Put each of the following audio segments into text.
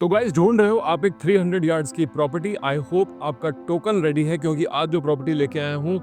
तो गाइस ढूंढ रहे हो आप एक 300 यार्ड्स की प्रॉपर्टी। आई होप आपका टोकन रेडी है, क्योंकि आज जो प्रॉपर्टी लेके आया हूँ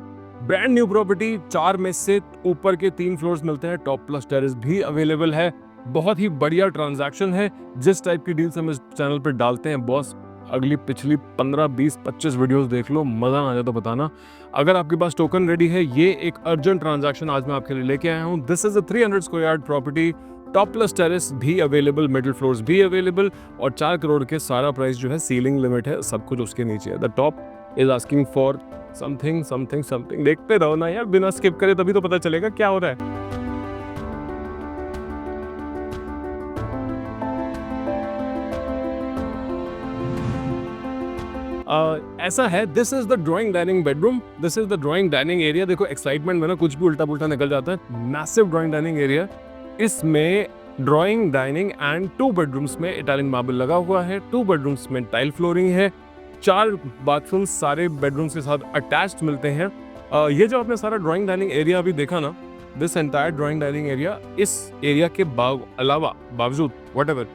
ब्रांड न्यू प्रॉपर्टी, 4 में से ऊपर के 3 फ्लोर्स मिलते हैं, टॉप प्लस टेरेस भी अवेलेबल है। बहुत ही बढ़िया ट्रांजैक्शन है। जिस टाइप की डील्स हम इस चैनल पर डालते हैं बॉस, अगली पिछली 15 20 25 वीडियोस देख लो, मजा आ जाए तो बताना। अगर आपके पास टोकन रेडी है, ये एक अर्जेंट ट्रांजैक्शन आज मैं आपके लिए लेके आया हूँ। This is a 300 square yard property, top plus terrace भी अवेलेबल, मिडिल फ्लोर्स भी अवेलेबल, और 4 करोड़ के सारा प्राइस जो है, सीलिंग लिमिट है, सब कुछ उसके नीचे है। The top is asking for something something something. देखते रहो ना यार, बिना स्किप करे, तभी तो पता चलेगा क्या हो रहा है। ऐसा है, this is the drawing dining bedroom, this is the drawing dining area. देखो एक्साइटमेंट में ना कुछ भी उल्टा पुल्टा निकल जाता है। मैसिव ड्राइंग डाइनिंग एरिया, इसमें ड्राइंग डाइनिंग एंड 2 बेडरूम्स में इटालियन मार्बल लगा हुआ है, 2 बेडरूम्स में टाइल फ्लोरिंग है, 4 बाथरूम सारे बेडरूम्स के साथ अटैच्ड मिलते हैं। ये जो आपने सारा ड्राइंग डाइनिंग एरिया अभी देखा ना, this entire drawing dining area, इस एरिया के बावजूद व्हाटएवर,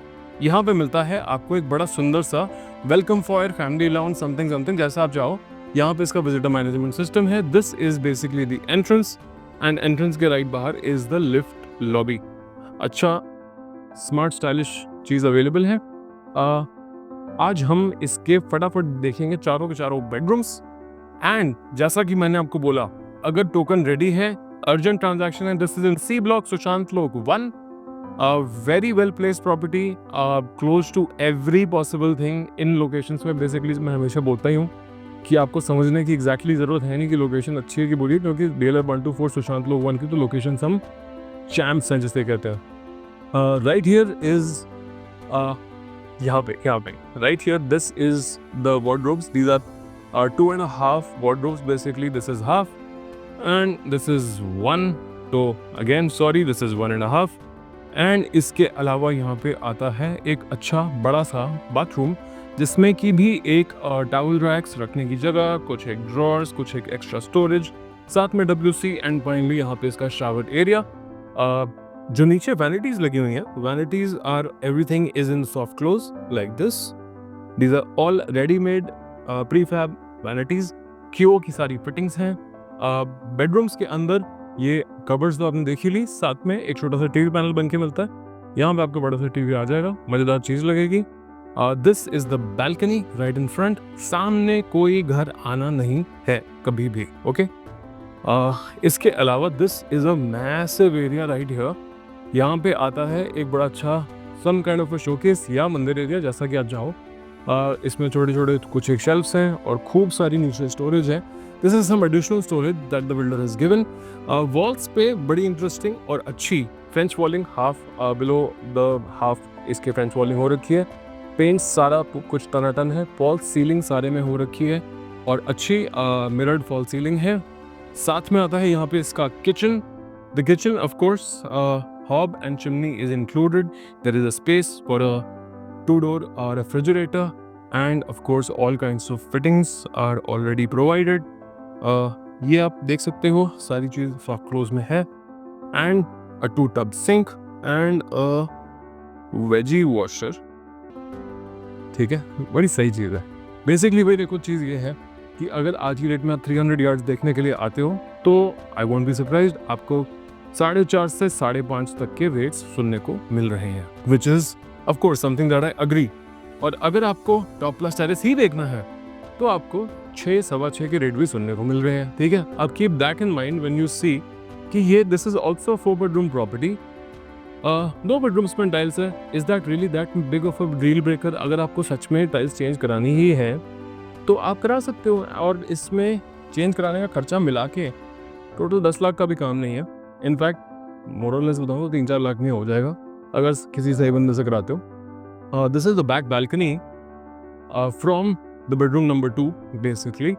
यहाँ पे मिलता है आपको एक बड़ा सुंदर सा welcome for family lounge, something something, जैसा आप चाहो। यहाँ पे इसका विजिटर मैनेजमेंट सिस्टम है। This is basically the entrance, and entrance के राइट बाहर इज द लिफ्ट लॉबी। अच्छा स्मार्ट स्टाइलिश चीज अवेलेबल है। आज हम इसके फटाफट देखेंगे चारों के चारों बेडरूम्स। एंड जैसा कि मैंने आपको बोला, अगर टोकन रेडी है, अर्जेंट ट्रांजैक्शन है। This is in C block, Sushant Lok 1, very well placed property, close to every possible thing in locations में। बेसिकली मैं हमेशा बोलता ही हूँ कि आपको समझने की एग्जैक्टली जरूरत है नहीं कि लोकेशन अच्छी है कि बुरी है, क्योंकि DLF 124 सुशांत लोक 1 की तो लोकेशन हम चैम्प्स हैं जिसे कहते हैं। राइट हियर इज यहाँ पे right here, this is the wardrobes. These are 2.5 wardrobes basically. This is half and this is 1, तो again sorry, this is 1.5। And इसके अलावा यहाँ पे आता है एक अच्छा बड़ा सा बाथरूम, जिसमें कि भी एक टॉवल रैक्स रखने की जगह, कुछ एक ड्रॉर्स, कुछ एक एक्स्ट्रा स्टोरेज, साथ में WC, एंड फाइनली यहाँ पे इसका शावर एरिया। जो नीचे वैनिटीज लगी हुई हैं, vanities are everything is in soft close like this. These are all readymade prefab vanities, क्यू की सारी फिटिंग्स हैं। बेडरूम्स के अंदर ये कबर्ड्स तो आपने देख ही ली, साथ में एक छोटा सा टीवी पैनल बन के मिलता है। यहाँ पे आपको बड़ा सा टीवी आ जाएगा, मजेदार चीज लगेगी। This is the balcony right in front. सामने कोई घर आना नहीं है कभी भी, ओके। इसके अलावा this is a massive area right here. यहाँ पे आता है एक बड़ा अच्छा some kind of a showcase या मंदिर एरिया, जैसा कि आप चाहो। इसमें छोटे छोटे कुछ एक शेल्फ्स हैं और खूब सारी नीचे स्टोरेज है। This is some additional storage that the builder has given. Walls पे बड़ी इंटरेस्टिंग और अच्छी French walling, half below the half इसके फ्रेंच वॉलिंग हो रखी है। पेंट सारा कुछ टनाटन है। फॉल सीलिंग सारे में हो रखी है और अच्छी मिरर्ड फॉल सीलिंग है। साथ में आता है यहाँ पे इसका kitchen. The kitchen of course hob and chimney is included. There is a space for a 2-door refrigerator, and of course all kinds of fittings are already provided. ये आप देख सकते हो, सारी चीज सॉफ्ट क्लोज में है, and a 2-tub sink and a veggie washer। ठीक है, बड़ी सही चीज है। बेसिकली भाई देखो, चीज ये है कि अगर आज की डेट में आप 300 यार्ड्स देखने के लिए आते हो, तो आई वोंट बी सरप्राइज्ड, आपको 4.5 से 5.5 तक के रेट्स सुनने को मिल रहे हैं, which is of course something that I agree. और अगर आपको टॉप प्लस टेरेस ही देखना है, तो आपको 6, 6.25 के रेट भी सुनने को मिल रहे हैं। ठीक है, आप keep that in mind when you see कि ये this is also 4 bedroom property. 2 bedrooms में टाइल्स है। Is that really that big of a deal breaker? अगर आपको सच में टाइल्स चेंज करानी ही है तो आप करा सकते हो, और इसमें चेंज कराने का खर्चा मिला के टोटल 10 लाख का भी काम नहीं है। इनफैक्ट मोरलेस बताऊँ तो 3-4 लाख में हो जाएगा अगर किसी सही बंदे से कराते हो। This is the back balcony from the bedroom number 2 basically.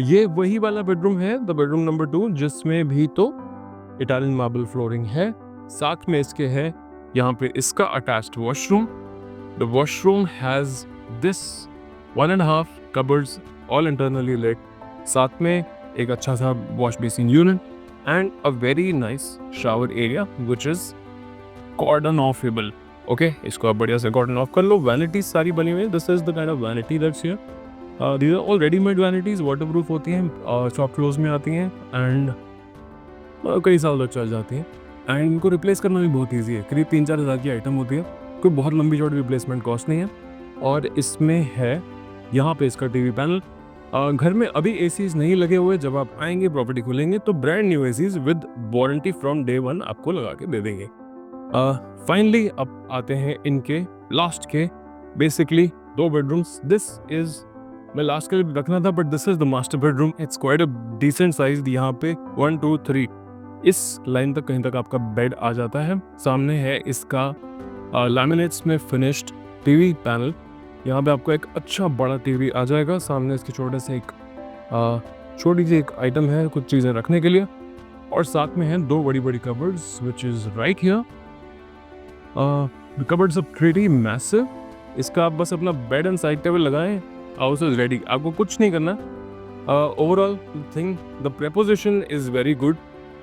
ये वही वाला बेडरूम है, द बेडरूम नंबर 2, जिसमें भी तो इटालियन मार्बल फ्लोरिंग है। साथ में इसके है यहाँ पे इसका attached washroom. The washroom has this 1.5 cupboards, all internally lit, साथ में एक अच्छा सा wash basin unit and a very nice shower area which is cordon offable। Okay, इसको आप बढ़िया से कॉटन ऑफ कर लो। वैनिटीज सारी बनी हुई है, this is the kind of vanity that's here. These are all readymade vanities, waterproof होती हैं, शॉप क्लोज में आती हैं एंड कई साल तक चल जाती हैं। एंड इनको रिप्लेस करना भी बहुत ईजी है, करीब 3-4 हज़ार की आइटम होती है, कोई बहुत लंबी चौड़ी रिप्लेसमेंट कॉस्ट नहीं है। और इसमें है यहाँ पे इसका टीवी पैनल। घर में अभी एसीज नहीं लगे हुए, जब आप आएंगे प्रॉपर्टी खोलेंगे तो brand new ACs with warranty from day 1 आपको लगा के दे देंगे। फाइनली अब आते हैं इनके लास्ट के बेसिकली 2 बेडरूम्स। दिस इज, मैं लास्ट के लिए रखना था but this is the master bedroom. It's quite a decent size. यहाँ पे 1 2 3 इस लाइन तक कहीं तक आपका बेड आ जाता है। सामने है इसका लैमिनेट्स में फिनिश्ड टीवी पैनल। यहाँ पे आपको एक अच्छा बड़ा टीवी आ जाएगा। सामने इसके छोटे से एक छोटी सी एक आइटम है कुछ चीज़ें रखने के लिए, और साथ में हैं 2 बड़ी बड़ी cupboards which is right here. The cupboards are pretty massive. इसका आप बस अपना बेड एंड साइड टेबल लगाएं, हाउस इज रेडी, आपको कुछ नहीं करना। Overall thing the proposition is very good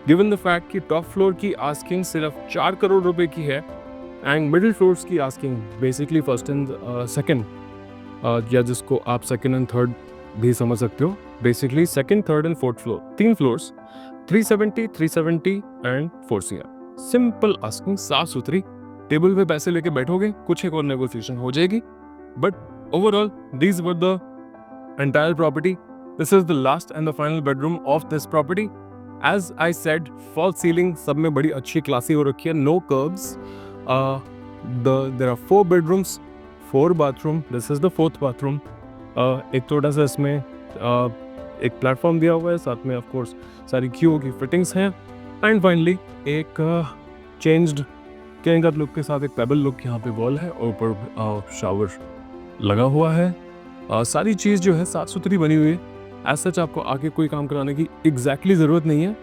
given the fact कि टॉप फ्लोर की आस्किंग सिर्फ 4 करोड़ रुपए की है एंड मिडिल फ्लोर्स की asking basically first and second, या जिसको आप सेकंड एंड थर्ड भी समझ सकते हो, basically second third and fourth floor, 3 floors, 370 and 4 CR। Simple asking, साफ सुथरी। टेबल पे पैसे लेके बैठोगे, कुछ एक और नेगोशिएशन हो जाएगी। But overall these were the entire property. This is the last and the final bedroom of this property. As I said, fall ceiling सब में बड़ी अच्छी क्लासी हो रखी है, no curves. There are 4 bedrooms, 4 bathroom. This is the 4th bathroom. एक छोटा सा इसमें एक प्लेटफॉर्म दिया हुआ है, साथ में ऑफ कोर्स सारी क्यू की फिटिंग्स हैं। एंड फाइनली एक चेंज्ड कैंगत लुक के साथ एक पेबल लुक यहाँ पे वॉल है और ऊपर शावर लगा हुआ है। सारी चीज़ जो है साफ सुथरी बनी हुई है। एज सच आपको आके कोई काम कराने की एग्जैक्टली ज़रूरत नहीं है।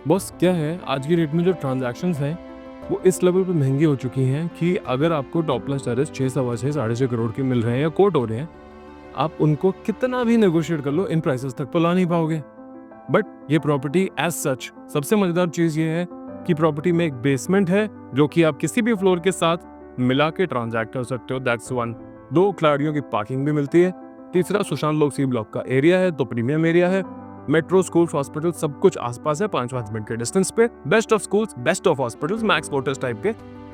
बस क्या है, आज की डेट में जो ट्रांजैक्शंस हैं वो इस लेवल पे महंगी हो चुकी हैं कि अगर आपको टॉप प्लस टेरेस 6, 6.25, 6.5 करोड़ के मिल रहे हैं या कोट हो रहे हैं, आप उनको कितना भी नेगोशिएट कर लो, इन प्राइसेस तक तो ला नहीं पाओगे। बट ये प्रॉपर्टी एज सच, सबसे मज़ेदार चीज़ ये है कि प्रॉपर्टी में एक बेसमेंट है जो कि आप किसी भी फ्लोर के साथ मिला के ट्रांजैक्ट कर सकते हो, दैट्स 1। 2 खिलाड़ियों की पार्किंग भी मिलती है। तीसरा, सुशांत लोक सी ब्लॉक का एरिया है तो प्रीमियम एरिया है। मेट्रो, स्कूल, हॉस्पिटल सब कुछ आसपास है, 5 मिनट के डिस्टेंस पे। Best of schools, best of hospitals, Max quarters type के,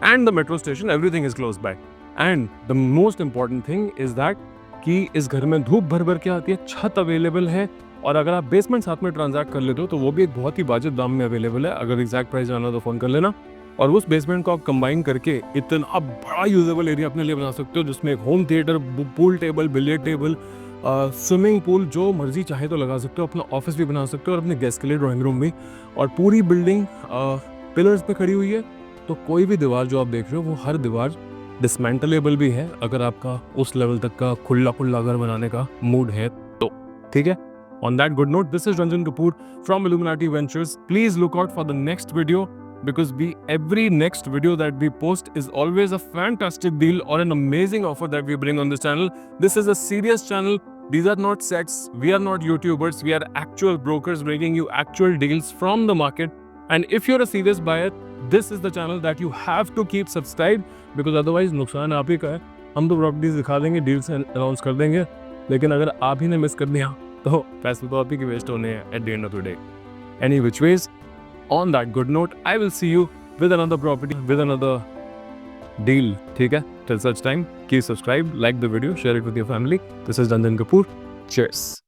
and the metro station, everything is close by. And the most important thing is that कि इस घर में धूप भर भर के आती है, छत अवेलेबल है, और अगर आप बेसमेंट साथ में ट्रांजैक्ट कर लेते हो तो वो भी एक बहुत ही वाजिब दाम में अवेलेबल है। अगर एग्जैक्ट प्राइस जाना तो फोन कर लेना। और उस बेसमेंट को आप कंबाइन करके इतना बड़ा यूजेबल एरिया अपने लिए बना सकते हो, जिसमें एक home theatre, pool table, billiard table, swimming pool, जो मर्जी चाहे तो लगा सकते हो। अपना ऑफिस भी बना सकते हो और अपने गेस्ट के लिए ड्राइंग रूम भी। और पूरी बिल्डिंग पिलर्स पे खड़ी हुई है, तो कोई भी दीवार जो आप देख रहे हो वो हर दीवार डिसमेंटलेबल भी है, अगर आपका उस लेवल तक का खुला खुला घर बनाने का मूड है तो। ठीक है, on that good note, this is Ranjan Kapoor from Illuminati Ventures. Please look out for the next video, because every next video that we post is always a fantastic deal or an amazing offer that we bring on this channel. This is a serious channel. These are not sets. We are not YouTubers. We are actual brokers bringing you actual deals from the market. And if you're a serious buyer, this is the channel that you have to keep subscribed, because otherwise नुकसान आप ही का है। हम तो properties दिखा देंगे, deals announce कर देंगे, लेकिन अगर आप ही ने मिस कर दिया तो पैसे तो आप ही के वेस्ट होने हैं at the end of the day. Any which ways, on that good note, I will see you with another property, with another deal. ठीक है, till such time keep subscribe, like the video, share it with your family. This is Ranjan Kapoor. Cheers.